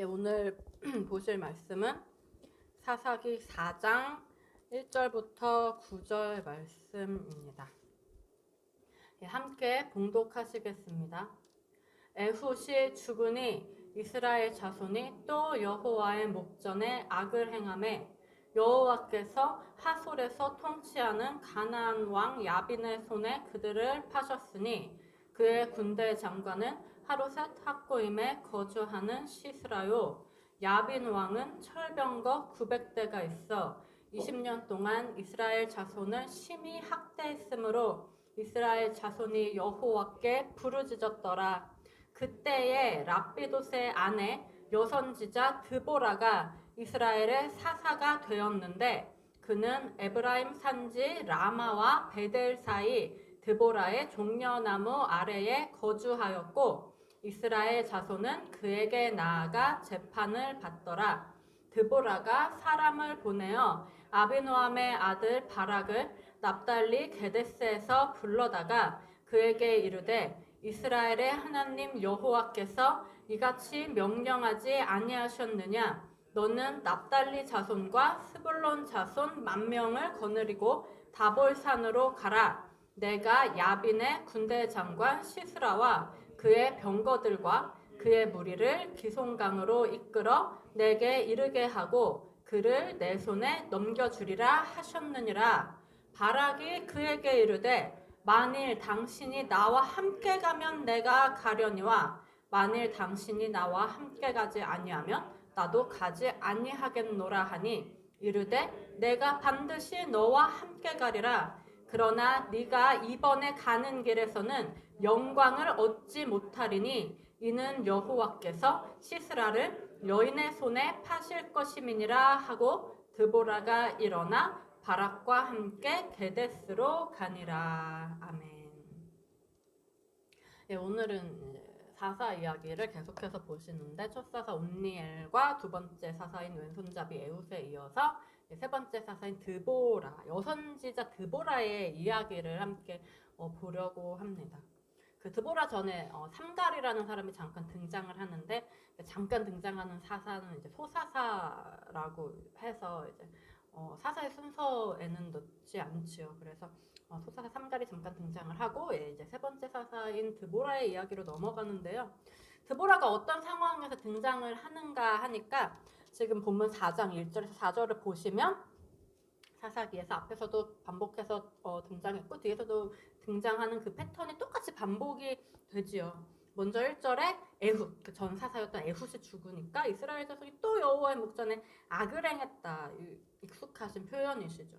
예, 오늘 보실 말씀은 사사기 4장 1절부터 9절 말씀입니다. 예, 함께 봉독하시겠습니다. 에훗이 죽으니 이스라엘 자손이 또 여호와의 목전에 악을 행하매 여호와께서 하솔에서 통치하는 가나안 왕 야빈의 손에 그들을 파셨으니 그의 군대 장관은 하루셋 학고임에 거주하는 시스라요. 야빈 왕은 철병거 900대가 있어 20년 동안 이스라엘 자손을 심히 학대했으므로 이스라엘 자손이 여호와께 부르짖었더라. 그때에 랍비돗의 아내 여선지자 드보라가 이스라엘의 사사가 되었는데 그는 에브라임 산지 라마와 베델 사이 드보라의 종려나무 아래에 거주하였고 이스라엘 자손은 그에게 나아가 재판을 받더라. 드보라가 사람을 보내어 아비노함의 아들 바락을 납달리 게데스에서 불러다가 그에게 이르되 이스라엘의 하나님 여호와께서 이같이 명령하지 아니하셨느냐? 너는 납달리 자손과 스불론 자손 10,000명을 거느리고 다볼산으로 가라. 내가 야빈의 군대 장관 시스라와 그의 병거들과 그의 무리를 기송강으로 이끌어 내게 이르게 하고 그를 내 손에 넘겨주리라 하셨느니라. 바락이 그에게 이르되 만일 당신이 나와 함께 가면 내가 가려니와 만일 당신이 나와 함께 가지 아니하면 나도 가지 아니하겠노라 하니 이르되 내가 반드시 너와 함께 가리라. 그러나 네가 이번에 가는 길에서는 영광을 얻지 못하리니 이는 여호와께서 시스라를 여인의 손에 파실 것임이니라 하고 드보라가 일어나 바락과 함께 게데스로 가니라. 아멘. 예, 오늘은 사사 이야기를 계속해서 보시는데 첫 사사 온니엘과 두 번째 사사인 왼손잡이 에훗에 이어서 세 번째 사사인 드보라, 여선지자 드보라의 이야기를 함께 보려고 합니다. 그 드보라 전에 삼갈이라는 사람이 잠깐 등장을 하는데 잠깐 등장하는 사사는 이제 소사사라고 해서 이제 사사의 순서에는 넣지 않지요. 그래서 소사사 삼갈이 잠깐 등장을 하고 이제 세 번째 사사인 드보라의 이야기로 넘어가는데요. 드보라가 어떤 상황에서 등장을 하는가 하니까 지금 본문 4장 1절에서 4절을 보시면 사사기에서 앞에서도 반복해서 등장했고 뒤에서도 등장하는 그 패턴이 똑같이 반복이 되지요. 먼저 1절에 에훗, 그 전 사사였던 에훗이 죽으니까 이스라엘 자손이 또 여호와의 목전에 악을 행했다. 익숙하신 표현이시죠.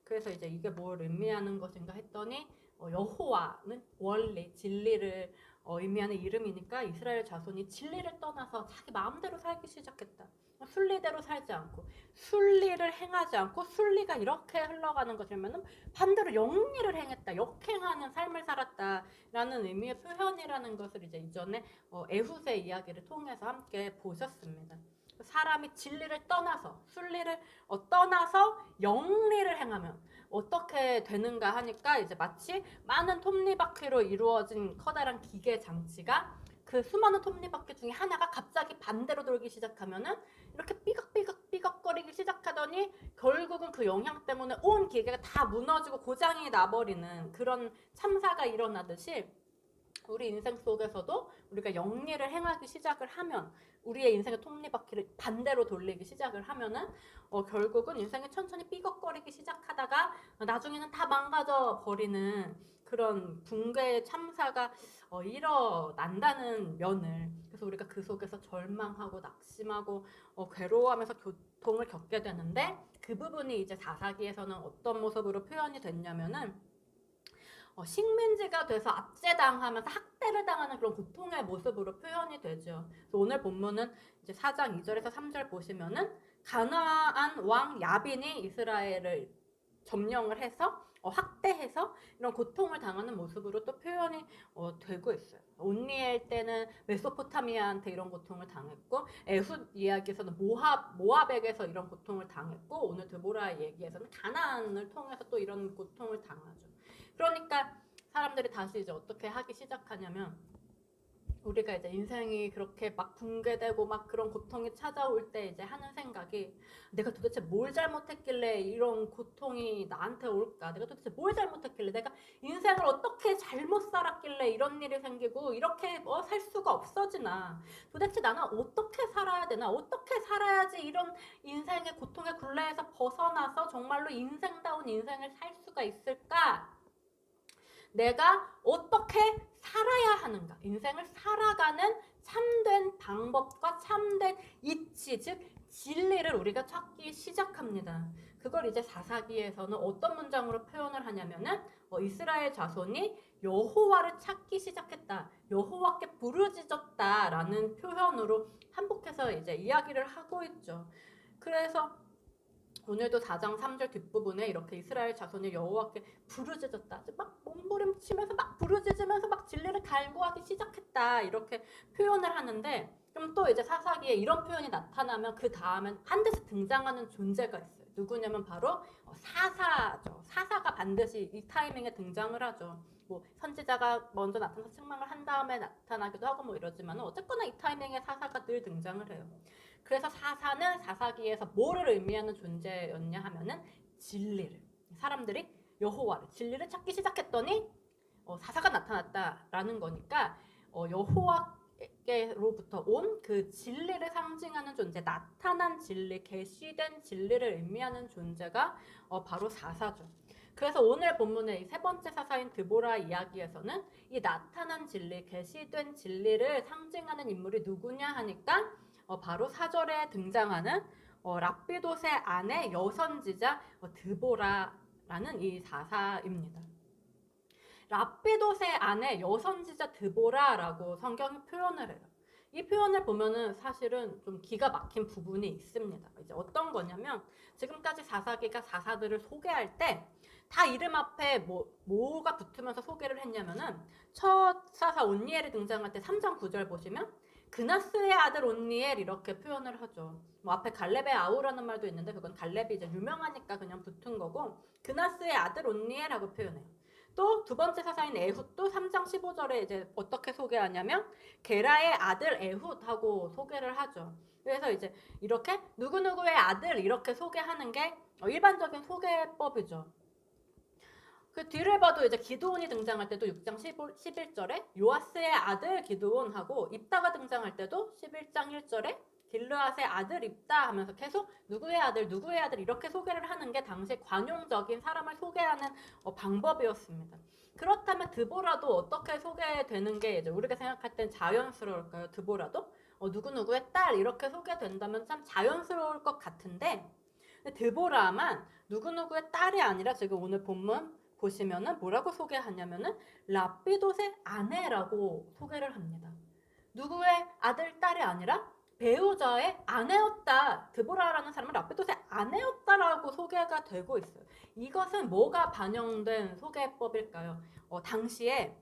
그래서 이제 이게 뭘 의미하는 것인가 했더니 여호와는 원리, 진리를 의미하는 이름이니까 이스라엘 자손이 진리를 떠나서 자기 마음대로 살기 시작했다. 순리대로 살지 않고 순리를 행하지 않고 순리가 이렇게 흘러가는 것이면은 반대로 영리를 행했다, 역행하는 삶을 살았다라는 의미의 표현이라는 것을 이제 이전에 에훗의 이야기를 통해서 함께 보셨습니다. 사람이 진리를 떠나서 순리를 떠나서 영리를 행하면 어떻게 되는가 하니까 이제 마치 많은 톱니바퀴로 이루어진 커다란 기계 장치가 그 수많은 톱니바퀴 중에 하나가 갑자기 반대로 돌기 시작하면은 이렇게 삐걱삐걱거리기 시작하더니 결국은 그 영향 때문에 온 기계가 다 무너지고 고장이 나버리는 그런 참사가 일어나듯이 우리 인생 속에서도 우리가 영리를 행하기 시작을 하면 우리의 인생의 톱니바퀴를 반대로 돌리기 시작을 하면은 결국은 인생이 천천히 삐걱거리기 시작하다가 나중에는 다 망가져 버리는 그런 붕괴의 참사가 일어난다는 면을, 그래서 우리가 그 속에서 절망하고 낙심하고 괴로워하면서 고통을 겪게 되는데 그 부분이 이제 사사기에서는 어떤 모습으로 표현이 됐냐면은 식민지가 돼서 압제당하면서 학대를 당하는 그런 고통의 모습으로 표현이 되죠. 그래서 오늘 본문은 이제 4장 2절에서 3절 보시면은 가나안 왕 야빈이 이스라엘을 점령을 해서 학대해서 이런 고통을 당하는 모습으로 또 표현이 되고 있어요. 온니엘 때는 메소포타미아한테 이런 고통을 당했고 에훗 이야기에서는 모압에게서 이런 고통을 당했고 오늘 드보라 얘기에서는 가나안을 통해서 또 이런 고통을 당하죠. 그러니까 사람들이 다시 이제 어떻게 하기 시작하냐면 우리가 이제 인생이 그렇게 막 붕괴되고 막 그런 고통이 찾아올 때 이제 하는 생각이 내가 도대체 뭘 잘못했길래 이런 고통이 나한테 올까? 내가 도대체 뭘 잘못했길래 내가 인생을 어떻게 잘못 살았길래 이런 일이 생기고 이렇게 살 수가 없어지나? 도대체 나는 어떻게 살아야 되나? 어떻게 살아야지 이런 인생의 고통의 굴레에서 벗어나서 정말로 인생다운 인생을 살 수가 있을까? 내가 어떻게 살아야 하는가? 인생을 살아가는 참된 방법과 참된 이치, 즉 진리를 우리가 찾기 시작합니다. 그걸 이제 사사기에서는 어떤 문장으로 표현을 하냐면은 이스라엘 자손이 여호와를 찾기 시작했다. 여호와께 부르짖었다라는 표현으로 한복해서 이제 이야기를 하고 있죠. 그래서 오늘도 4장 3절 뒷부분에 이렇게 이스라엘 자손이 여호와께 부르짖었다. 막 몸부림치면서 막 부르짖으면서 막 진리를 갈구하기 시작했다. 이렇게 표현을 하는데 그럼 또 이제 사사기에 이런 표현이 나타나면 그 다음엔 반드시 등장하는 존재가 있어요. 누구냐면 바로 사사죠. 사사가 반드시 이 타이밍에 등장을 하죠. 뭐 선지자가 먼저 나타나서 책망을 한 다음에 나타나기도 하고 뭐 이러지만 어쨌거나 이 타이밍에 사사가 늘 등장을 해요. 그래서 사사는 사사기에서 뭐를 의미하는 존재였냐 하면은 진리를. 사람들이 여호와를 진리를 찾기 시작했더니 사사가 나타났다라는 거니까 여호와께로부터 온 그 진리를 상징하는 존재, 나타난 진리, 계시된 진리를 의미하는 존재가 바로 사사죠. 그래서 오늘 본문의 세 번째 사사인 드보라 이야기에서는 이 나타난 진리, 계시된 진리를 상징하는 인물이 누구냐 하니까 바로 4절에 등장하는 랍비돗의 아내 여선지자 드보라라는 이 사사입니다. 랍비돗의 아내 여선지자 드보라라고 성경이 표현을 해요. 이 표현을 보면은 사실은 좀 기가 막힌 부분이 있습니다. 이제 어떤 거냐면 지금까지 사사기가 사사들을 소개할 때 다 이름 앞에 뭐가 붙으면서 소개를 했냐면은 첫 사사 온니엘이 등장할 때 3장 9절 보시면 그나스의 아들 온니엘 이렇게 표현을 하죠. 뭐 앞에 갈렙의 아우라는 말도 있는데 그건 갈렙이 이제 유명하니까 그냥 붙은 거고 그나스의 아들 온니엘하고 표현해요. 또 두 번째 사사인 에훗도 3장 15절에 이제 어떻게 소개하냐면 게라의 아들 에훗하고 소개를 하죠. 그래서 이제 이렇게 누구누구의 아들 이렇게 소개하는 게 일반적인 소개법이죠. 그 뒤를 봐도 이제 기드온이 등장할 때도 6장 11절에 요아스의 아들 기드온하고 입다가 등장할 때도 11장 1절에 길르앗의 아들 입다 하면서 계속 누구의 아들 이렇게 소개를 하는 게 당시 관용적인 사람을 소개하는 방법이었습니다. 그렇다면 드보라도 어떻게 소개되는 게 이제 우리가 생각할 땐 자연스러울까요? 드보라도 누구누구의 딸 이렇게 소개된다면 참 자연스러울 것 같은데 드보라만 누구누구의 딸이 아니라 지금 오늘 본문 보시면은 뭐라고 소개하냐면은 랍비돗의 아내라고 소개를 합니다. 누구의 아들, 딸이 아니라 배우자의 아내였다. 드보라라는 사람은 랍비돗의 아내였다라고 소개가 되고 있어요. 이것은 뭐가 반영된 소개법일까요? 당시에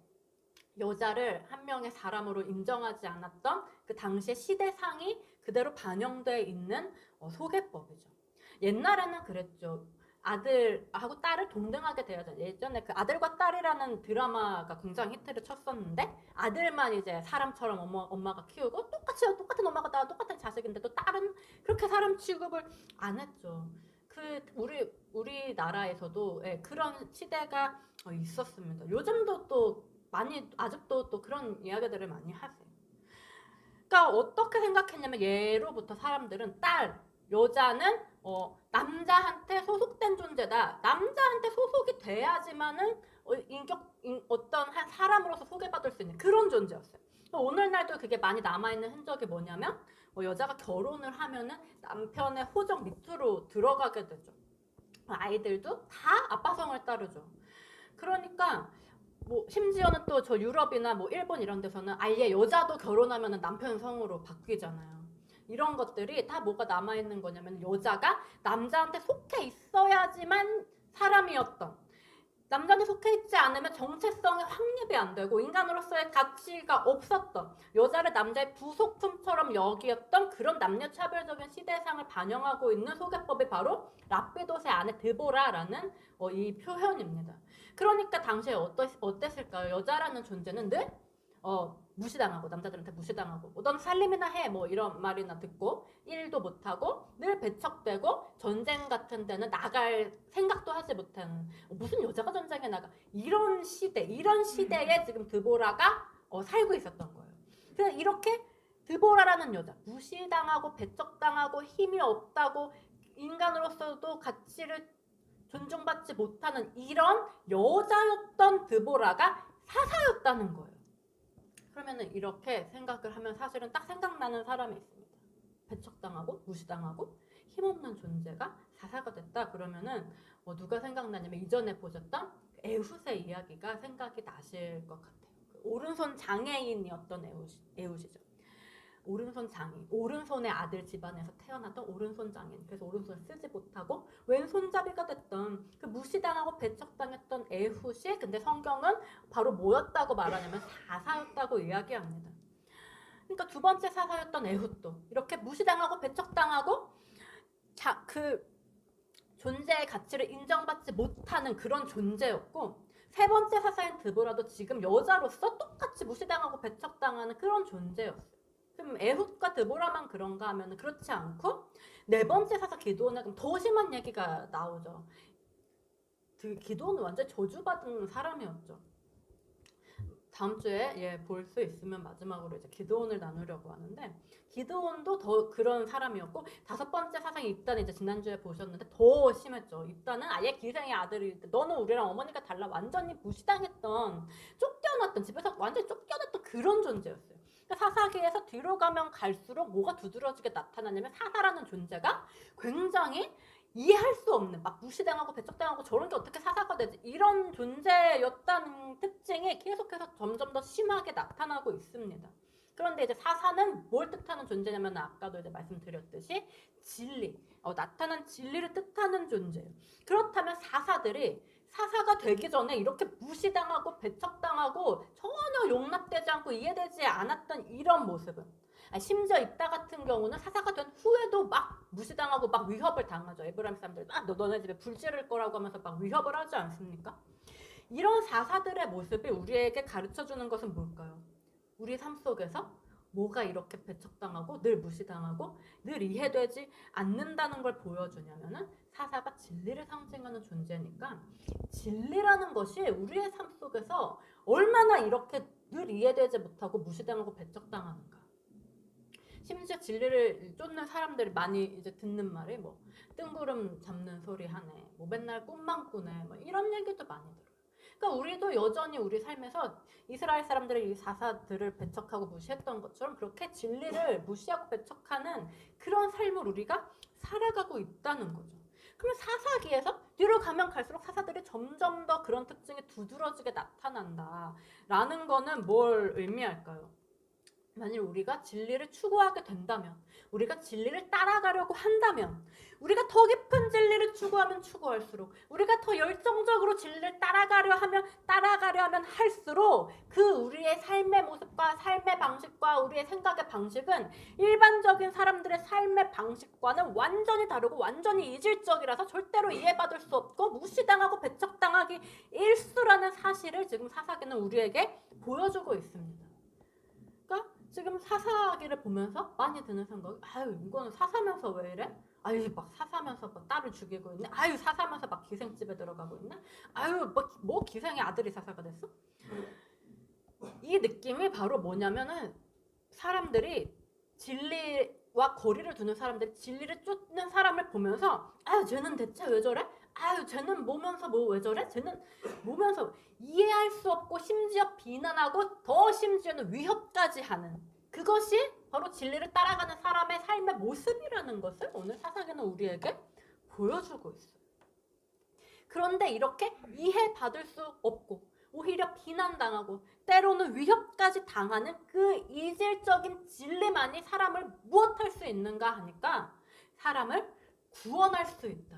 여자를 한 명의 사람으로 인정하지 않았던 그 당시의 시대상이 그대로 반영되어 있는 소개법이죠. 옛날에는 그랬죠. 아들하고 딸을 동등하게 대하자. 예전에 그 아들과 딸이라는 드라마가 굉장히 히트를 쳤었는데 아들만 이제 사람처럼 엄마가 키우고 똑같은 엄마가 나 똑같은 자식인데 또 딸은 그렇게 사람 취급을 안 했죠. 그 우리나라에서도 그런 시대가 있었습니다. 요즘도 또 많이 아직도 또 그런 이야기들을 많이 하세요. 그러니까 어떻게 생각했냐면 예로부터 사람들은 여자는 남자한테 소속된 존재다. 남자한테 소속이 돼야지만은 어떤 한 사람으로서 소개받을 수 있는 그런 존재였어요. 오늘날도 그게 많이 남아있는 흔적이 뭐냐면 여자가 결혼을 하면은 남편의 호적 밑으로 들어가게 되죠. 아이들도 다 아빠 성을 따르죠. 그러니까 뭐 심지어는 또 저 유럽이나 뭐 일본 이런 데서는 아예 여자도 결혼하면은 남편 성으로 바뀌잖아요. 이런 것들이 다 뭐가 남아있는 거냐면 여자가 남자한테 속해 있어야지만 사람이었던, 남자한테 속해 있지 않으면 정체성이 확립이 안 되고 인간으로서의 가치가 없었던, 여자를 남자의 부속품처럼 여기었던 그런 남녀차별적인 시대상을 반영하고 있는 소개법이 바로 랍비돗의 아내 드보라라는 이 표현입니다. 그러니까 당시에 어땠을까요? 여자라는 존재는 늘 무시당하고 남자들한테 무시당하고 뭐 넌 살림이나 해 뭐 이런 말이나 듣고 일도 못하고 늘 배척되고 전쟁 같은 데는 나갈 생각도 하지 못하는 무슨 여자가 전쟁에 나가 이런 시대에 지금 드보라가 살고 있었던 거예요. 그래서 이렇게 드보라라는 여자 무시당하고 배척당하고 힘이 없다고 인간으로서도 가치를 존중받지 못하는 이런 여자였던 드보라가 사사였다는 거예요. 그러면은 이렇게 생각을 하면 사실은 딱 생각나는 사람이 있습니다. 배척당하고 무시당하고 힘없는 존재가 사사가 됐다. 그러면은 누가 생각나냐면 이전에 보셨던 에훗의 이야기가 생각이 나실 것 같아요. 오른손 장애인이었던 에훗이죠. 오른손 장애인, 오른손의 아들 집안에서 태어났던 오른손 장애인. 그래서 오른손을 쓰지 못하고 왼손잡이가 됐던 그 무시당하고 배척당했던 에훗이 근데 성경은 바로 뭐였다고 말하냐면 사사였다고 이야기합니다. 그러니까 두 번째 사사였던 에훗도 이렇게 무시당하고 배척당하고 그 존재의 가치를 인정받지 못하는 그런 존재였고 세 번째 사사인 드보라도 지금 여자로서 똑같이 무시당하고 배척당하는 그런 존재였어요. 그럼 에훗과 드보라만 그런가 하면 그렇지 않고 네 번째 사사 기드온은 그럼 더 심한 얘기가 나오죠. 기드온은 완전 저주받은 사람이었죠. 다음 주에 볼 수 있으면 마지막으로 이제 기드온을 나누려고 하는데 기드온도 더 그런 사람이었고 다섯 번째 사상이 입다는 이제 지난주에 보셨는데 더 심했죠. 입다는 아예 기생의 아들일 때 너는 우리랑 어머니가 달라 완전히 무시당했던 쫓겨났던 집에서 완전히 쫓겨났던 그런 존재였어요. 사사기에서 뒤로 가면 갈수록 뭐가 두드러지게 나타나냐면 사사라는 존재가 굉장히 이해할 수 없는 막 무시당하고 배척당하고 저런 게 어떻게 사사가 되지 이런 존재였다는 특징이 계속해서 점점 더 심하게 나타나고 있습니다. 그런데 이제 사사는 뭘 뜻하는 존재냐면 아까도 이제 말씀드렸듯이 진리, 나타난 진리를 뜻하는 존재예요. 그렇다면 사사가 되기 전에 이렇게 무시당하고 배척당하고 전혀 용납되지 않고 이해되지 않았던 이런 모습은 심지어 입다 같은 경우는 사사가 된 후에도 막 무시당하고 막 위협을 당하죠. 에브라임 사람들 막 너네 집에 불 지를 거라고 하면서 막 위협을 하지 않습니까? 이런 사사들의 모습이 우리에게 가르쳐주는 것은 뭘까요? 우리 삶 속에서 뭐가 이렇게 배척당하고 늘 무시당하고 늘 이해되지 않는다는 걸 보여주냐면은 사사가 진리를 상징하는 존재니까 진리라는 것이 우리의 삶 속에서 얼마나 이렇게 늘 이해되지 못하고 무시당하고 배척당하는가. 심지어 진리를 쫓는 사람들이 많이 이제 듣는 말이 뭐 뜬구름 잡는 소리 하네, 뭐 맨날 꿈만 꾸네, 뭐 이런 얘기도 많이 들어요. 그러니까 우리도 여전히 우리 삶에서 이스라엘 사람들의 이 사사들을 배척하고 무시했던 것처럼 그렇게 진리를 무시하고 배척하는 그런 삶을 우리가 살아가고 있다는 거죠. 그러면 사사기에서 뒤로 가면 갈수록 사사들이 점점 더 그런 특징이 두드러지게 나타난다라는 거는 뭘 의미할까요? 만일 우리가 진리를 추구하게 된다면, 우리가 진리를 따라가려고 한다면, 우리가 더 깊은 진리를 추구하면 추구할수록, 우리가 더 열정적으로 진리를 따라가려 하면 할수록 그 우리의 삶의 모습과 삶의 방식과 우리의 생각의 방식은 일반적인 사람들의 삶의 방식과는 완전히 다르고 완전히 이질적이라서 절대로 이해받을 수 없고 무시당하고 배척당하기 일수라는 사실을 지금 사사기는 우리에게 보여주고 있습니다. 그러니까 지금 사사기를 보면서 많이 드는 생각이 아유 이거는 사사면서 왜 이래? 아유 막 사사면서 막 딸을 죽이고 있네. 아유 사사면서 막 기생집에 들어가고 있네. 아유 뭐 기생의 아들이 사사가 됐어? 이 느낌이 바로 뭐냐면은 사람들이 진리와 거리를 두는 사람들이 진리를 쫓는 사람을 보면서 아유 쟤는 대체 왜 저래? 아유 쟤는 뭐면서 뭐 왜 저래? 쟤는 뭐면서 이해할 수 없고 심지어 비난하고 더 심지어는 위협까지 하는 그것이 바로 진리를 따라가는 사람의 삶의 모습이라는 것을 오늘 사사기는 우리에게 보여주고 있어요. 그런데 이렇게 이해받을 수 없고 오히려 비난당하고 때로는 위협까지 당하는 그 이질적인 진리만이 사람을 무엇할 수 있는가 하니까 사람을 구원할 수 있다.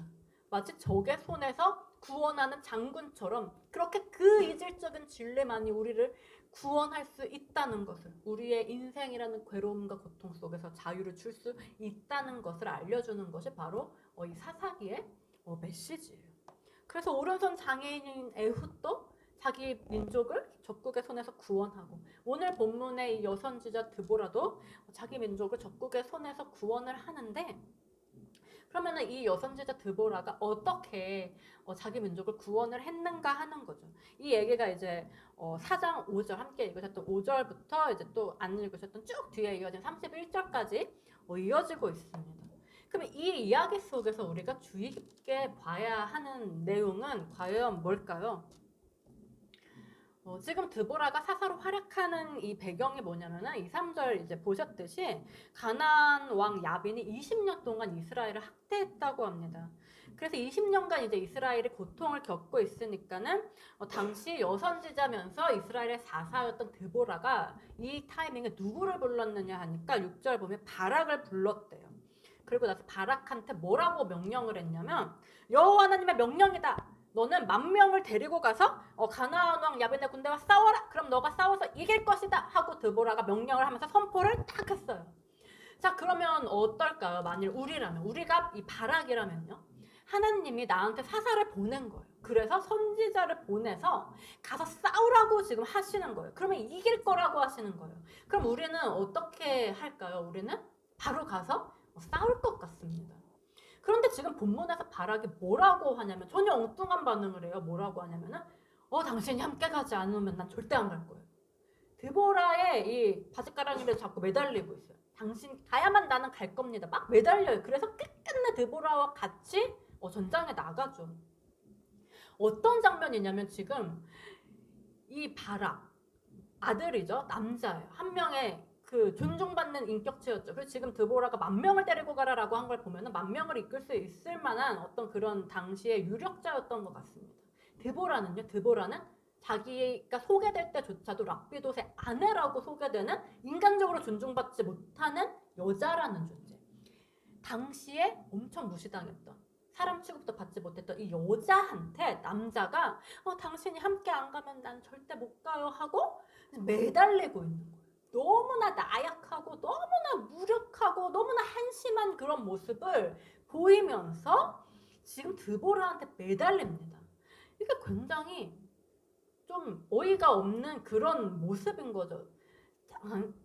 마치 적의 손에서 구원하는 장군처럼 그렇게 그 이질적인 진리만이 우리를 구원할 수 있다는 것을 우리의 인생이라는 괴로움과 고통 속에서 자유를 줄 수 있다는 것을 알려주는 것이 바로 이 사사기의 메시지예요. 그래서 오른손 장애인인 에훗도 자기 민족을 적국의 손에서 구원하고, 오늘 본문의 이 여선지자 드보라도 자기 민족을 적국의 손에서 구원을 하는데, 그러면은 이 여선지자 드보라가 어떻게 자기 민족을 구원을 했는가 하는 거죠. 이 얘기가 이제 4장 5절 함께 읽으셨던 5절부터 이제 또 안 읽으셨던 쭉 뒤에 이어진 31절까지 이어지고 있습니다. 그럼 이 이야기 속에서 우리가 주의 깊게 봐야 하는 내용은 과연 뭘까요? 지금 드보라가 사사로 활약하는 이 배경이 뭐냐면은 2, 3절 이제 보셨듯이 가나안 왕 야빈이 20년 동안 이스라엘을 학대했다고 합니다. 그래서 20년간 이제 이스라엘이 고통을 겪고 있으니까는 당시 여선지자면서 이스라엘의 사사였던 드보라가 이 타이밍에 누구를 불렀느냐 하니까 6절 보면 바락을 불렀대요. 그리고 나서 바락한테 뭐라고 명령을 했냐면 여호와 하나님의 명령이다. 너는 10,000명을 데리고 가서 가나안 왕 야빈의 군대와 싸워라. 그럼 너가 싸워서 이길 것이다 하고 드보라가 명령을 하면서 선포를 딱 했어요. 자, 그러면 어떨까요? 만일 우리가 이 바락이라면요, 하나님이 나한테 사사를 보낸 거예요. 그래서 선지자를 보내서 가서 싸우라고 지금 하시는 거예요. 그러면 이길 거라고 하시는 거예요. 그럼 우리는 어떻게 할까요? 우리는 바로 가서 싸울 것 같습니다. 그런데 지금 본문에서 바락이 뭐라고 하냐면 전혀 엉뚱한 반응을 해요. 뭐라고 하냐면은 당신이 함께 가지 않으면 난 절대 안 갈 거예요. 드보라의 이 바짓가랑이를 잡고 매달리고 있어요. 당신 가야만 나는 갈 겁니다. 막 매달려요. 그래서 끝끝내 드보라와 같이 전장에 나가죠. 어떤 장면이냐면 지금 이 바락 아들이죠. 남자예요. 한 명의 그 존중받는 인격체였죠. 그래서 지금 드보라가 10,000명을 데리고 가라라고 한 걸 보면은 10,000명을 이끌 수 있을 만한 어떤 그런 당시의 유력자였던 것 같습니다. 드보라는 자기가 소개될 때조차도 락비돛의 아내라고 소개되는 인간적으로 존중받지 못하는 여자라는 존재. 당시에 엄청 무시당했던, 사람 취급도 받지 못했던 이 여자한테 남자가 당신이 함께 안 가면 난 절대 못 가요 하고 매달리고 있는 거예요. 너무나 나약하고 너무나 무력하고 너무나 한심한 그런 모습을 보이면서 지금 드보라한테 매달립니다. 이게 굉장히 좀 어이가 없는 그런 모습인 거죠.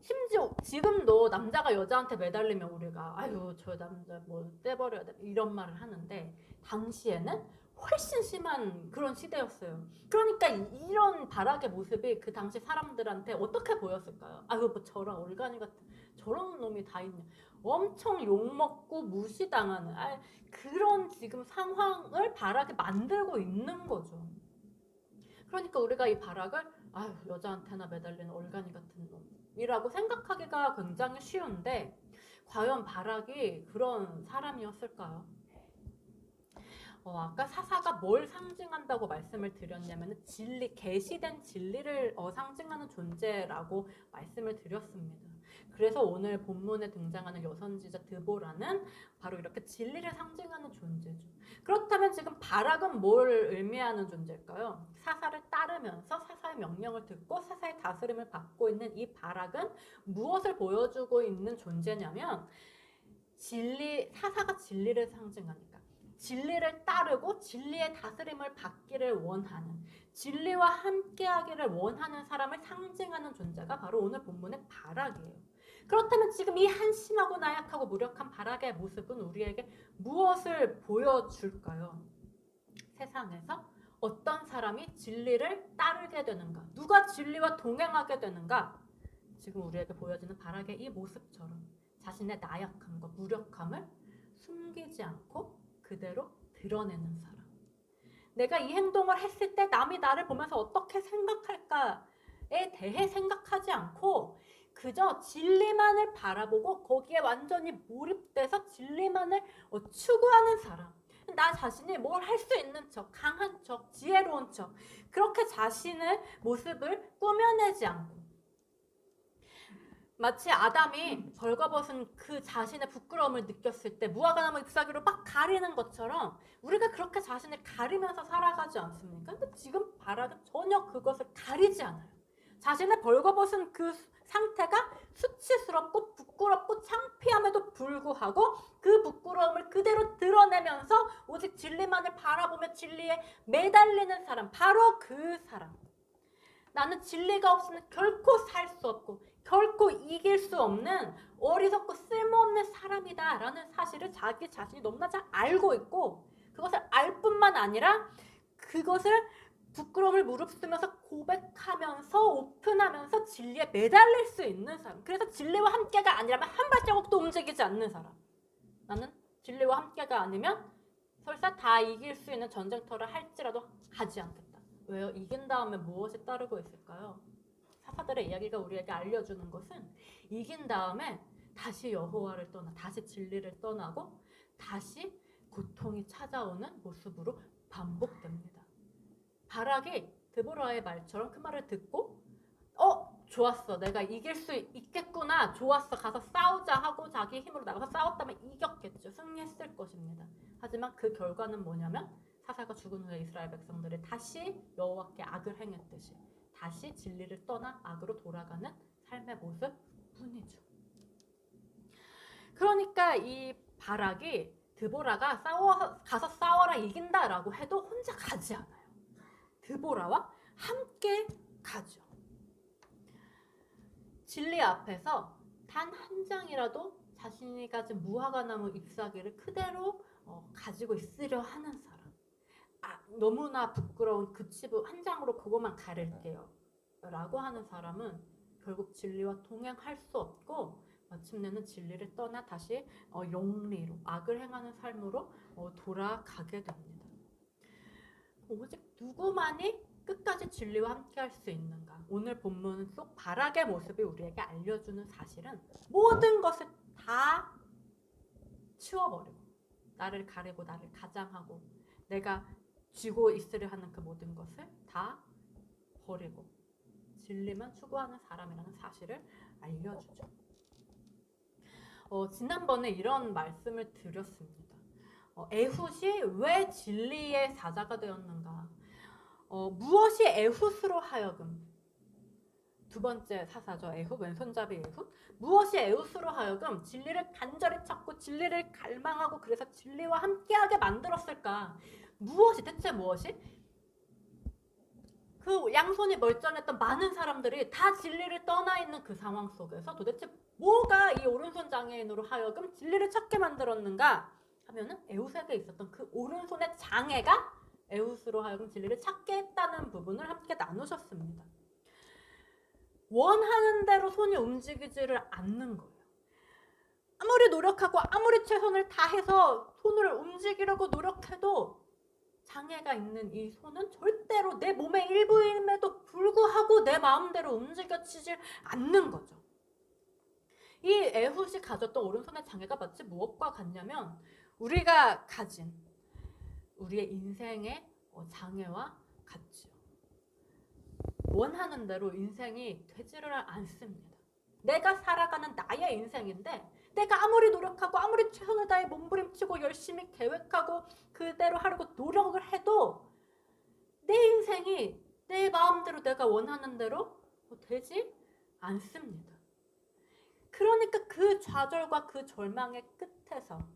심지어 지금도 남자가 여자한테 매달리면 우리가 아유 저 남자 뭐 떼버려야 돼 이런 말을 하는데, 당시에는 훨씬 심한 그런 시대였어요. 그러니까 이런 바락의 모습이 그 당시 사람들한테 어떻게 보였을까요? 아유 뭐 저런 얼간이 같은 저런 놈이 다 있냐, 엄청 욕먹고 무시당하는 그런 지금 상황을 바락이 만들고 있는 거죠. 그러니까 우리가 이 바락을 아유 여자한테나 매달리는 얼간이 같은 놈이라고 생각하기가 굉장히 쉬운데, 과연 바락이 그런 사람이었을까요? 아까 사사가 뭘 상징한다고 말씀을 드렸냐면 진리, 계시된 진리를 상징하는 존재라고 말씀을 드렸습니다. 그래서 오늘 본문에 등장하는 여선지자 드보라는 바로 이렇게 진리를 상징하는 존재죠. 그렇다면 지금 바락은 뭘 의미하는 존재일까요? 사사를 따르면서 사사의 명령을 듣고 사사의 다스림을 받고 있는 이 바락은 무엇을 보여주고 있는 존재냐면 사사가 진리를 상징하니까 진리를 따르고 진리의 다스림을 받기를 원하는, 진리와 함께하기를 원하는 사람을 상징하는 존재가 바로 오늘 본문의 바락이에요. 그렇다면 지금 이 한심하고 나약하고 무력한 바락의 모습은 우리에게 무엇을 보여줄까요? 세상에서 어떤 사람이 진리를 따르게 되는가? 누가 진리와 동행하게 되는가? 지금 우리에게 보여지는 바락의 이 모습처럼 자신의 나약함과 무력함을 숨기지 않고 그대로 드러내는 사람. 내가 이 행동을 했을 때 남이 나를 보면서 어떻게 생각할까에 대해 생각하지 않고 그저 진리만을 바라보고 거기에 완전히 몰입돼서 진리만을 추구하는 사람. 나 자신이 뭘 할 수 있는 척, 강한 척, 지혜로운 척, 그렇게 자신의 모습을 꾸며내지 않고, 마치 아담이 벌거벗은 그 자신의 부끄러움을 느꼈을 때 무화과나무 잎사귀로 막 가리는 것처럼 우리가 그렇게 자신을 가리면서 살아가지 않습니까? 근데 지금 바락은 전혀 그것을 가리지 않아요. 자신의 벌거벗은 그 상태가 수치스럽고 부끄럽고 창피함에도 불구하고 그 부끄러움을 그대로 드러내면서 오직 진리만을 바라보며 진리에 매달리는 사람, 바로 그 사람. 나는 진리가 없으면 결코 살 수 없고 결코 이길 수 없는 어리석고 쓸모없는 사람이다 라는 사실을 자기 자신이 너무나 잘 알고 있고, 그것을 알 뿐만 아니라 그것을 부끄러움을 무릅쓰면서 고백하면서 오픈하면서 진리에 매달릴 수 있는 사람. 그래서 진리와 함께가 아니라면 한 발자국도 움직이지 않는 사람. 나는 진리와 함께가 아니면 설사 다 이길 수 있는 전쟁터를 할지라도 가지 않겠다. 왜요? 이긴 다음에 무엇이 따르고 있을까요? 사사들의 이야기가 우리에게 알려주는 것은 이긴 다음에 다시 여호와를 떠나, 다시 진리를 떠나고 다시 고통이 찾아오는 모습으로 반복됩니다. 바락이 드보라의 말처럼 그 말을 듣고 좋았어, 내가 이길 수 있겠구나, 좋았어, 가서 싸우자 하고 자기 힘으로 나가서 싸웠다면 이겼겠죠. 승리했을 것입니다. 하지만 그 결과는 뭐냐면 사사가 죽은 후에 이스라엘 백성들이 다시 여호와께 악을 행했듯이 다시 진리를 떠나 악으로 돌아가는 삶의 모습 뿐이죠. 그러니까 이 바락이 드보라가 가서 싸워라 이긴다라고 해도 혼자 가지 않아요. 드보라와 함께 가죠. 진리 앞에서 단 한 장이라도 자신이 가진 무화과나무 잎사귀를 그대로 가지고 있으려 하는 사람. 너무나 부끄러운 그 칩을 한 장으로 그것만 가릴게요 라고 하는 사람은 결국 진리와 동행할 수 없고 마침내는 진리를 떠나 다시 영리로 악을 행하는 삶으로 돌아가게 됩니다. 오직 누구만이 끝까지 진리와 함께 할 수 있는가? 오늘 본문 속 바락의 모습이 우리에게 알려주는 사실은 모든 것을 다 치워버리고 나를 가리고 나를 가장하고 내가 쥐고 있으려 하는 그 모든 것을 다 버리고 진리만 추구하는 사람이라는 사실을 알려주죠. 지난번에 이런 말씀을 드렸습니다. 에훗이 왜 진리의 사자가 되었는가? 무엇이 에훗으로 하여금, 두 번째 사사죠. 에훗, 왼손잡이 에훗. 무엇이 에훗으로 하여금 진리를 간절히 찾고 진리를 갈망하고 그래서 진리와 함께하게 만들었을까? 대체 무엇이? 그 양손이 멀쩡했던 많은 사람들이 다 진리를 떠나 있는 그 상황 속에서 도대체 뭐가 이 오른손 장애인으로 하여금 진리를 찾게 만들었는가 하면은 에훗에게 있었던 그 오른손의 장애가 에훗으로 하여금 진리를 찾게 했다는 부분을 함께 나누셨습니다. 원하는 대로 손이 움직이지를 않는 거예요. 아무리 노력하고 아무리 최선을 다해서 손을 움직이려고 노력해도 장애가 있는 이 손은 절대로 내 몸의 일부임에도 불구하고 내 마음대로 움직여지질 않는 거죠. 이 에훗이 가졌던 오른손의 장애가 마치 무엇과 같냐면 우리가 가진 우리의 인생의 장애와 같죠. 원하는 대로 인생이 되지를 않습니다. 내가 살아가는 나의 인생인데 내가 아무리 노력하고 아무리 최선을 다해 몸부림치고 열심히 계획하고 그대로 하려고 노력을 해도 내 인생이 내 마음대로 내가 원하는 대로 되지 않습니다. 그러니까 그 좌절과 그 절망의 끝에서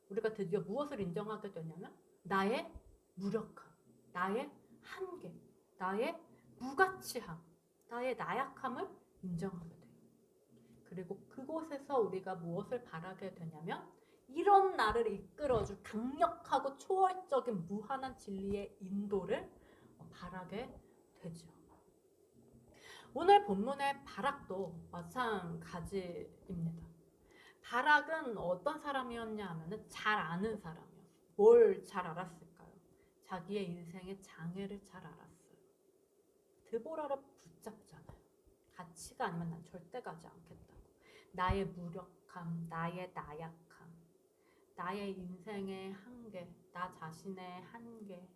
우리가 드디어 무엇을 인정하게 되냐면 나의 무력함, 나의 한계, 나의 무가치함, 나의 나약함을 인정하게 돼요. 그리고 그곳에서 우리가 무엇을 바라게 되냐면 이런 나를 이끌어줄 강력하고 초월적인 무한한 진리의 인도를 바라게 되죠. 오늘 본문의 바락도 마찬가지입니다. 바락은 어떤 사람이었냐 하면 잘 아는 사람이었어요. 뭘 잘 알았을까요? 자기의 인생의 장애를 잘 알았어요. 드보라를 붙잡잖아요. 가치가 아니면 난 절대 가지 않겠다고. 나의 무력함, 나의 나약함, 나의 인생의 한계, 나 자신의 한계.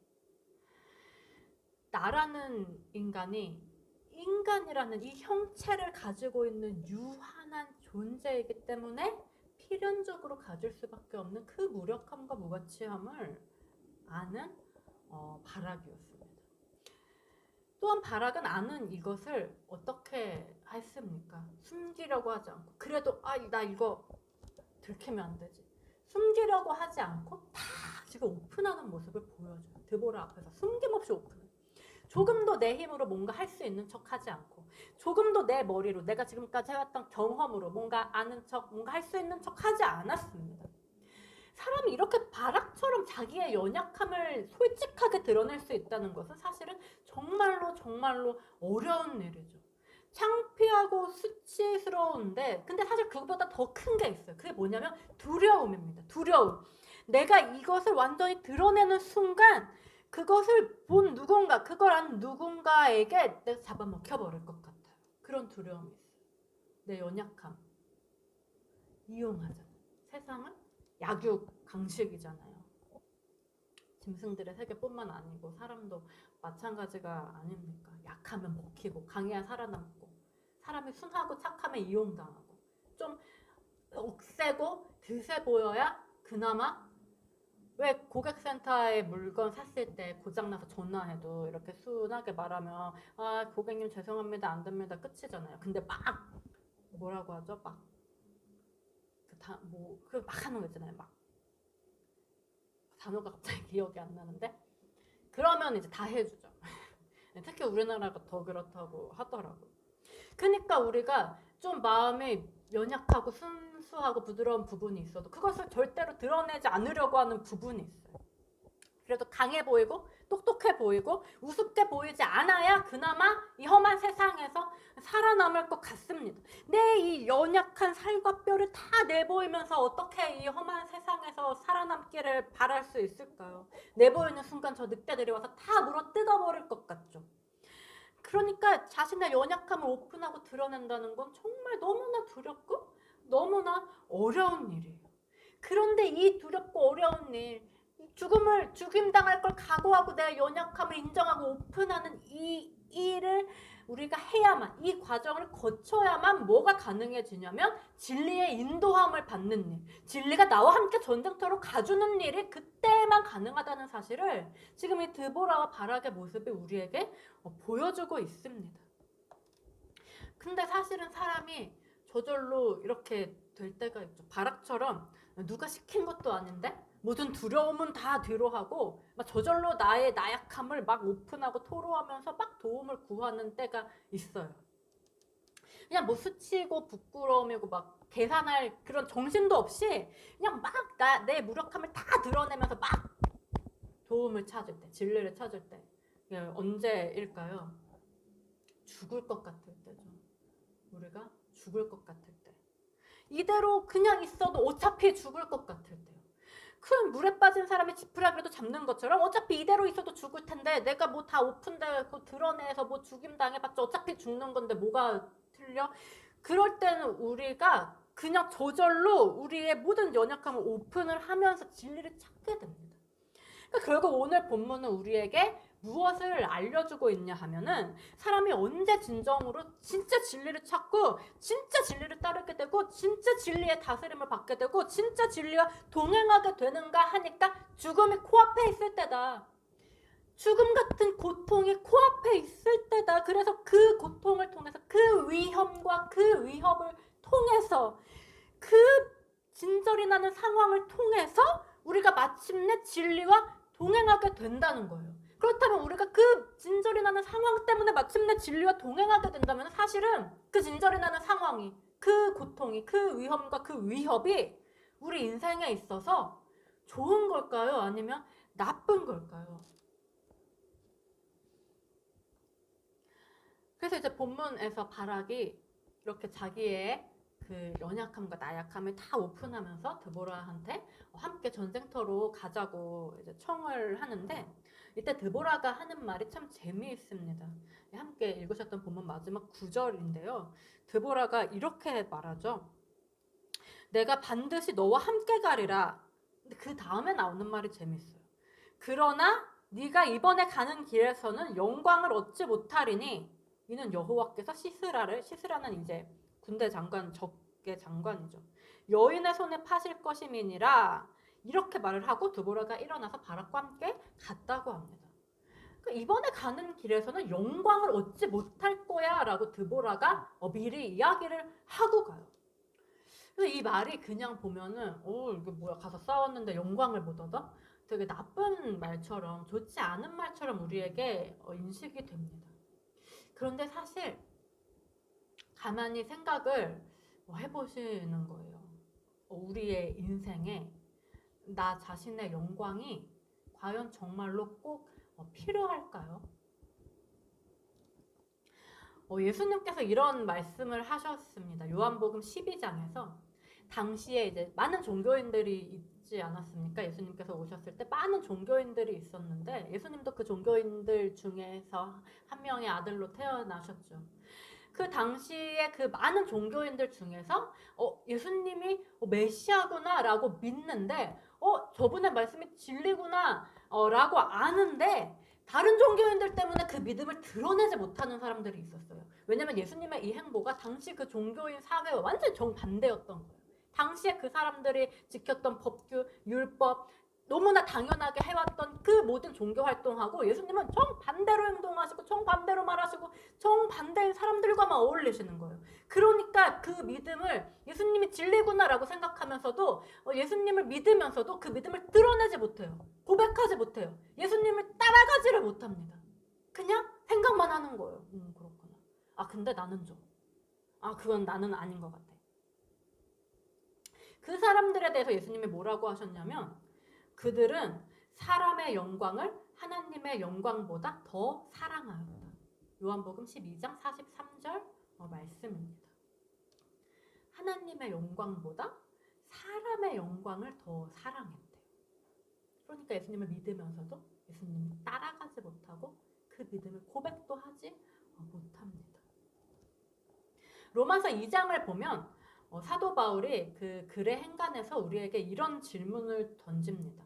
나라는 인간이라는 이 형체를 가지고 있는 유한한 존재이기 때문에 필연적으로 가질 수밖에 없는 그 무력함과 무가치함을 아는 바락이었습니다. 또한 바락은 아는 이것을 어떻게 했습니까? 숨기려고 하지 않고 그래도 나 이거 들키면 안 되지. 숨기려고 하지 않고 다 지금 오픈하는 모습을 보여줘요. 드보라 앞에서 숨김없이 오픈해. 조금도 내 힘으로 뭔가 할 수 있는 척 하지 않고, 조금도 내 머리로 내가 지금까지 해왔던 경험으로 뭔가 아는 척, 뭔가 할 수 있는 척 하지 않았습니다. 사람이 이렇게 벼락처럼 자기의 연약함을 솔직하게 드러낼 수 있다는 것은 사실은 정말로 정말로 어려운 일이죠. 창피하고 수치스러운데, 근데 사실 그것보다 더 큰 게 있어요. 그게 뭐냐면 두려움입니다. 두려움. 내가 이것을 완전히 드러내는 순간 그것을 본 누군가, 그걸 안 누군가에게 내가 잡아먹혀버릴 것 같아요. 그런 두려움이 있어요. 내 연약함 이용하잖아요. 세상은 약육 강식이잖아요. 짐승들의 세계뿐만 아니고 사람도 마찬가지가 아닙니까? 약하면 먹히고 강해야 살아남고, 사람이 순하고 착하면 이용당하고, 좀 억세고 드세 보여야 그나마, 왜 고객센터에 물건 샀을 때 고장나서 전화해도 이렇게 순하게 말하면 아 고객님 죄송합니다 안 됩니다 끝이잖아요. 근데 막 뭐라고 하죠? 막 막 하는 거 있잖아요. 막 단어가 갑자기 기억이 안 나는데, 그러면 이제 다 해주죠. 특히 우리나라가 더 그렇다고 하더라고요. 그러니까 우리가 좀 마음이 연약하고 순수하고 부드러운 부분이 있어도 그것을 절대로 드러내지 않으려고 하는 부분이 있어요. 그래도 강해 보이고 똑똑해 보이고 우습게 보이지 않아야 그나마 이 험한 세상에서 살아남을 것 같습니다. 내 이 연약한 살과 뼈를 다 내보이면서 어떻게 이 험한 세상에서 살아남기를 바랄 수 있을까요? 내보이는 순간 저 늑대들이 와서 다 물어 뜯어버릴 것 같죠. 그러니까 자신의 연약함을 오픈하고 드러낸다는 건 정말 너무나 두렵고 너무나 어려운 일이에요. 그런데 이 두렵고 어려운 일, 죽임당할 걸 각오하고 내 연약함을 인정하고 오픈하는 이 일을 우리가 해야만, 이 과정을 거쳐야만 뭐가 가능해지냐면 진리의 인도함을 받는 일, 진리가 나와 함께 전쟁터로 가주는 일이 그때만 가능하다는 사실을 지금 이 드보라와 바락의 모습이 우리에게 보여주고 있습니다. 근데 사실은 사람이 저절로 이렇게 될 때가 있죠. 바락처럼 누가 시킨 것도 아닌데 모든 두려움은 다 뒤로하고 막 저절로 나의 나약함을 막 오픈하고 토로하면서 막 도움을 구하는 때가 있어요. 그냥 뭐 수치고 부끄러움이고 막 계산할 그런 정신도 없이 그냥 막 내 무력함을 다 드러내면서 막 도움을 찾을 때, 진리를 찾을 때 언제일까요? 죽을 것 같을 때죠. 우리가 죽을 것 같을 때. 이대로 그냥 있어도 어차피 죽을 것 같을 때요. 큰 물에 빠진 사람이 지푸라기라도 잡는 것처럼 어차피 이대로 있어도 죽을 텐데 내가 뭐 다 오픈되고 드러내서 뭐 죽임 당해봤자 어차피 죽는 건데 뭐가 틀려? 그럴 때는 우리가 그냥 저절로 우리의 모든 연약함을 오픈을 하면서 진리를 찾게 됩니다. 그러니까 결국 오늘 본문은 우리에게 무엇을 알려주고 있냐 하면은 사람이 언제 진정으로 진짜 진리를 찾고 진짜 진리를 따르게 되고 진짜 진리의 다스림을 받게 되고 진짜 진리와 동행하게 되는가 하니까 죽음이 코앞에 있을 때다. 죽음 같은 고통이 코앞에 있을 때다. 그래서 그 고통을 통해서 그 위험과 그 위협을 통해서 그 진절이 나는 상황을 통해서 우리가 마침내 진리와 동행하게 된다는 거예요. 그렇다면 우리가 그 진절이 나는 상황 때문에 마침내 진리와 동행하게 된다면 사실은 그 진절이 나는 상황이, 그 고통이, 그 위험과 그 위협이 우리 인생에 있어서 좋은 걸까요? 아니면 나쁜 걸까요? 그래서 이제 본문에서 바락이 이렇게 자기의 그 연약함과 나약함을 다 오픈하면서 드보라한테 함께 전쟁터로 가자고 이제 청을 하는데, 이때 드보라가 하는 말이 참 재미있습니다. 함께 읽으셨던 본문 마지막 9절인데요. 드보라가 이렇게 말하죠. 내가 반드시 너와 함께 가리라. 근데 그 다음에 나오는 말이 재밌어요. 그러나 네가 이번에 가는 길에서는 영광을 얻지 못하리니 이는 여호와께서 시스라는 이제 군대 장관, 적의 장관이죠. 여인의 손에 파실 것임이니라 이렇게 말을 하고 드보라가 일어나서 바락과 함께 갔다고 합니다. 그러니까 이번에 가는 길에서는 영광을 얻지 못할 거야 라고 드보라가 미리 이야기를 하고 가요. 그래서 이 말이 그냥 보면은 이게 뭐야, 가서 싸웠는데 영광을 못 얻어? 되게 나쁜 말처럼, 좋지 않은 말처럼 우리에게 인식이 됩니다. 그런데 사실 가만히 생각을 해보시는 거예요. 우리의 인생에 나 자신의 영광이 과연 정말로 꼭 필요할까요? 예수님께서 이런 말씀을 하셨습니다. 요한복음 12장에서 당시에 이제 많은 종교인들이 있지 않았습니까? 예수님께서 오셨을 때 많은 종교인들이 있었는데 예수님도 그 종교인들 중에서 한 명의 아들로 태어나셨죠. 그 당시에 그 많은 종교인들 중에서 예수님이 메시아구나 라고 믿는데 저분의 말씀이 진리구나 라고 아는데 다른 종교인들 때문에 그 믿음을 드러내지 못하는 사람들이 있었어요. 왜냐면 예수님의 이 행보가 당시 그 종교인 사회와 완전히 정반대였던 거예요. 당시에 그 사람들이 지켰던 법규, 율법, 너무나 당연하게 해왔던 그 모든 종교 활동하고 예수님은 정반대로 행동하시고 정반대로 말하시고 정반대인 사람들과만 어울리시는 거예요. 그러니까 그 믿음을 예수님이 진리구나라고 생각하면서도 예수님을 믿으면서도 그 믿음을 드러내지 못해요. 고백하지 못해요. 예수님을 따라가지를 못합니다. 그냥 생각만 하는 거예요. 그렇구나. 아 근데 나는 좀. 아 그건 나는 아닌 것 같아. 그 사람들에 대해서 예수님이 뭐라고 하셨냐면 그들은 사람의 영광을 하나님의 영광보다 더 사랑하였다. 요한복음 12장 43절 말씀입니다. 하나님의 영광보다 사람의 영광을 더 사랑했대요. 그러니까 예수님을 믿으면서도 예수님을 따라가지 못하고 그 믿음을 고백도 하지 못합니다. 로마서 2장을 보면 사도 바울이 그 글의 행간에서 우리에게 이런 질문을 던집니다.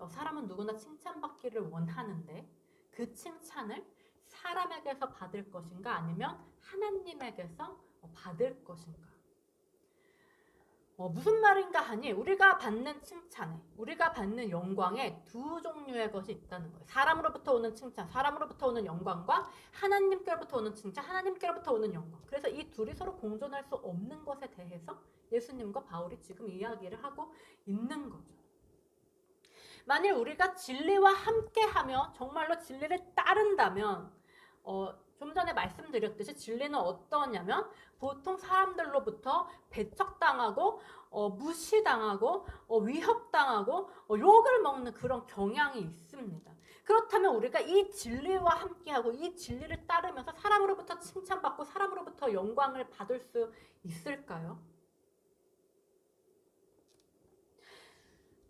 사람은 누구나 칭찬받기를 원하는데 그 칭찬을 사람에게서 받을 것인가 아니면 하나님에게서 받을 것인가? 무슨 말인가 하니 우리가 받는 칭찬에 우리가 받는 영광에 두 종류의 것이 있다는 거예요. 사람으로부터 오는 칭찬, 사람으로부터 오는 영광과 하나님께로부터 오는 칭찬, 하나님께로부터 오는 영광. 그래서 이 둘이 서로 공존할 수 없는 것에 대해서 예수님과 바울이 지금 이야기를 하고 있는 거죠. 만일 우리가 진리와 함께하며 정말로 진리를 따른다면 좀 전에 말씀드렸듯이 진리는 어떠냐면 보통 사람들로부터 배척당하고 무시당하고 위협당하고 욕을 먹는 그런 경향이 있습니다. 그렇다면 우리가 이 진리와 함께하고 이 진리를 따르면서 사람으로부터 칭찬받고 사람으로부터 영광을 받을 수 있을까요?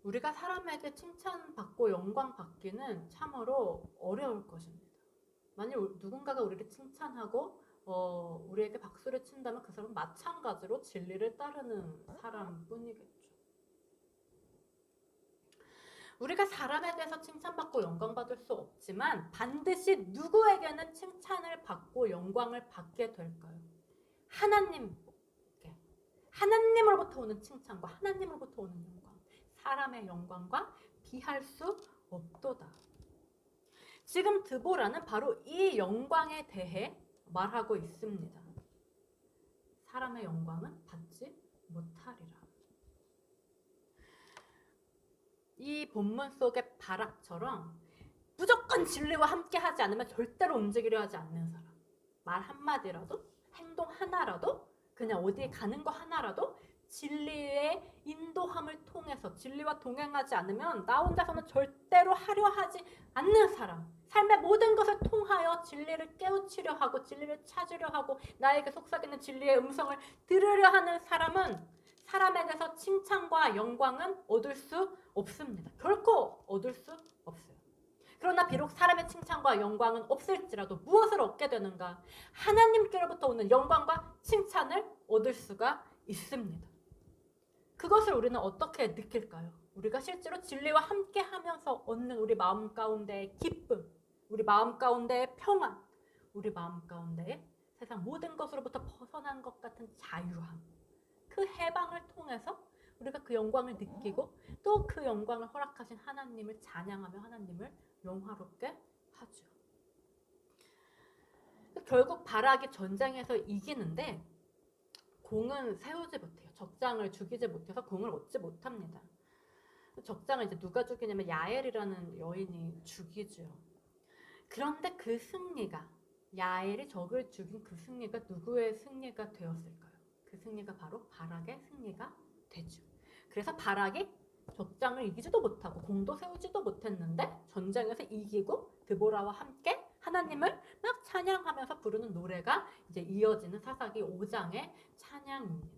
우리가 사람에게 칭찬받고 영광받기는 참으로 어려울 것입니다. 만약 누군가가 우리를 칭찬하고 우리에게 박수를 친다면 그 사람은 마찬가지로 진리를 따르는 사람뿐이겠죠. 우리가 사람에게서 칭찬받고 영광받을 수 없지만 반드시 누구에게는 칭찬을 받고 영광을 받게 될까요? 하나님께. 하나님으로부터 오는 칭찬과 하나님으로부터 오는 영광. 사람의 영광과 비할 수 없도다. 지금 드보라는 바로 이 영광에 대해 말하고 있습니다. 사람의 영광은 받지 못하리라. 이 본문 속의 바락처럼 무조건 진리와 함께 하지 않으면 절대로 움직이려 하지 않는 사람. 말 한마디라도, 행동 하나라도, 그냥 어디에 가는 거 하나라도 진리의 인도함을 통해서 진리와 동행하지 않으면 나 혼자서는 절대로 하려 하지 않는 사람. 삶의 모든 것을 통하여 진리를 깨우치려 하고 진리를 찾으려 하고 나에게 속삭이는 진리의 음성을 들으려 하는 사람은 사람에게서 칭찬과 영광은 얻을 수 없습니다. 결코 얻을 수 없어요. 그러나 비록 사람의 칭찬과 영광은 없을지라도 무엇을 얻게 되는가? 하나님께로부터 오는 영광과 칭찬을 얻을 수가 있습니다. 그것을 우리는 어떻게 느낄까요? 우리가 실제로 진리와 함께 하면서 얻는 우리 마음 가운데의 기쁨, 우리 마음 가운데의 평안, 우리 마음 가운데의 세상 모든 것으로부터 벗어난 것 같은 자유함, 그 해방을 통해서 우리가 그 영광을 느끼고 또 그 영광을 허락하신 하나님을 찬양하며 하나님을 영화롭게 하죠. 결국 바락이 전쟁에서 이기는데 공은 세우지 못해요. 적장을 죽이지 못해서 공을 얻지 못합니다. 적장을 이제 누가 죽이냐면 야엘이라는 여인이 죽이죠. 그런데 그 승리가, 야엘이 적을 죽인 그 승리가 누구의 승리가 되었을까요? 그 승리가 바로 바락의 승리가 되죠. 그래서 바락이 적장을 이기지도 못하고 공도 세우지도 못했는데 전쟁에서 이기고 드보라와 함께 하나님을 막 찬양하면서 부르는 노래가 이제 이어지는 사사기 5장의 찬양입니다.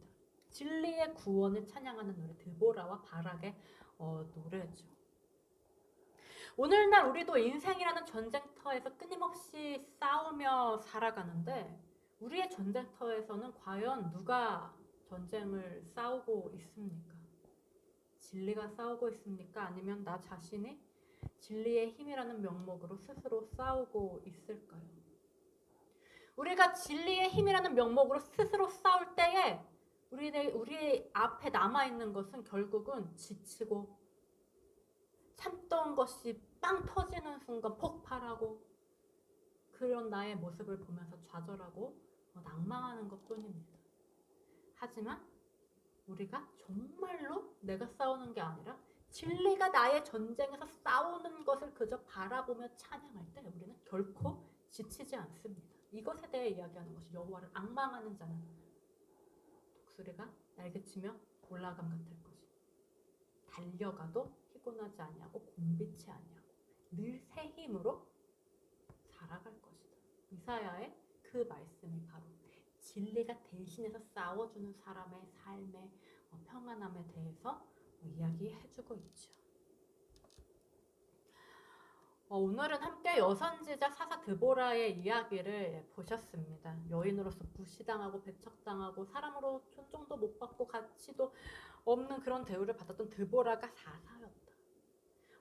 진리의 구원을 찬양하는 노래, 드보라와 바락의 노래죠. 오늘날 우리도 인생이라는 전쟁터에서 끊임없이 싸우며 살아가는데 우리의 전쟁터에서는 과연 누가 전쟁을 싸우고 있습니까? 진리가 싸우고 있습니까? 아니면 나 자신이 진리의 힘이라는 명목으로 스스로 싸우고 있을까요? 우리가 진리의 힘이라는 명목으로 스스로 싸울 때에 우리 앞에 남아있는 것은 결국은 지치고 참던 것이 빵 터지는 순간 폭발하고 그런 나의 모습을 보면서 좌절하고 낭망하는 것뿐입니다. 하지만 우리가 정말로 내가 싸우는 게 아니라 진리가 나의 전쟁에서 싸우는 것을 그저 바라보며 찬양할 때 우리는 결코 지치지 않습니다. 이것에 대해 이야기하는 것이 여호와를 앙망하는 자는 독수리가 날개치며 올라감 같을 것이다. 달려가도 피곤하지 아니하고 곤비치 아니하고 늘 새 힘으로 살아갈 것이다. 이사야의 그 말씀이 바로 진리가 대신해서 싸워주는 사람의 삶의 평안함에 대해서 이야기해주고 있죠. 오늘은 함께 여선지자 사사 드보라의 이야기를 보셨습니다. 여인으로서 무시당하고 배척당하고 사람으로 존중도 못 받고 가치도 없는 그런 대우를 받았던 드보라가 사사였다.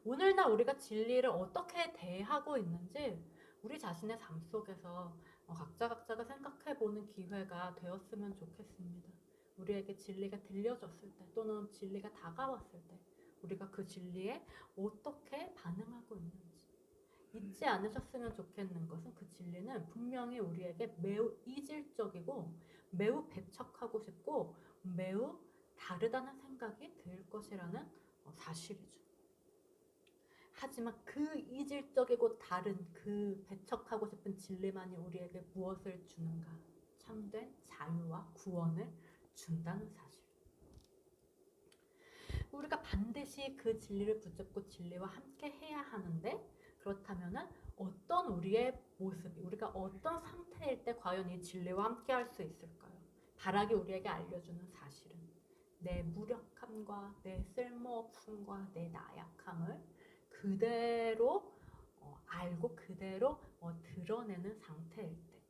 오늘날 우리가 진리를 어떻게 대하고 있는지 우리 자신의 삶 속에서 각자가 생각해보는 기회가 되었으면 좋겠습니다. 우리에게 진리가 들려졌을 때 또는 진리가 다가왔을 때 우리가 그 진리에 어떻게 반응하고 있는지 잊지 않으셨으면 좋겠는 것은 그 진리는 분명히 우리에게 매우 이질적이고 매우 배척하고 싶고 매우 다르다는 생각이 들 것이라는 사실이죠. 하지만 그 이질적이고 다른 그 배척하고 싶은 진리만이 우리에게 무엇을 주는가? 참된 자유와 구원을 준다는 사실. 우리가 반드시 그 진리를 붙잡고 진리와 함께 해야 하는데 그렇다면 어떤 우리의 모습이, 우리가 어떤 상태일 때 과연 이 진리와 함께 할 수 있을까요? 바락이 우리에게 알려주는 사실은 내 무력함과 내 쓸모없음과 내 나약함을 그대로 알고 그대로 드러내는 상태일 때,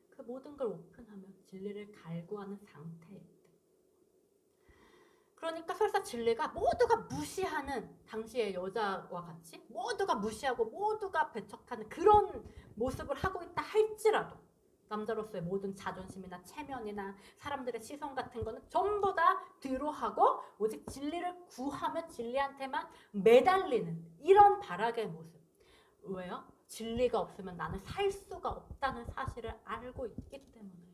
그 모든 걸 오픈하며 진리를 갈구하는 상태일 때, 그러니까 설사 진리가 모두가 무시하는 당시의 여자와 같이 모두가 무시하고 모두가 배척하는 그런 모습을 하고 있다 할지라도 남자로서의 모든 자존심이나 체면이나 사람들의 시선 같은 거는 전부 다 뒤로 하고 오직 진리를 구하며 진리한테만 매달리는 이런 바락의 모습. 왜요? 진리가 없으면 나는 살 수가 없다는 사실을 알고 있기 때문에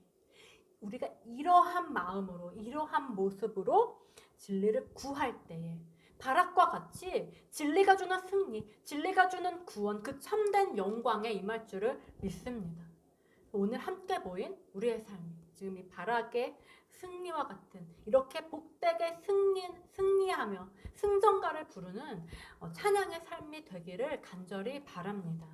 우리가 이러한 마음으로 이러한 모습으로 진리를 구할 때에 바락과 같이 진리가 주는 승리, 진리가 주는 구원, 그 참된 영광에 임할 줄을 믿습니다. 오늘 함께 보인 우리의 삶이 지금 이 바락의 승리와 같은 이렇게 복되게 승리하며 승전가를 부르는 찬양의 삶이 되기를 간절히 바랍니다.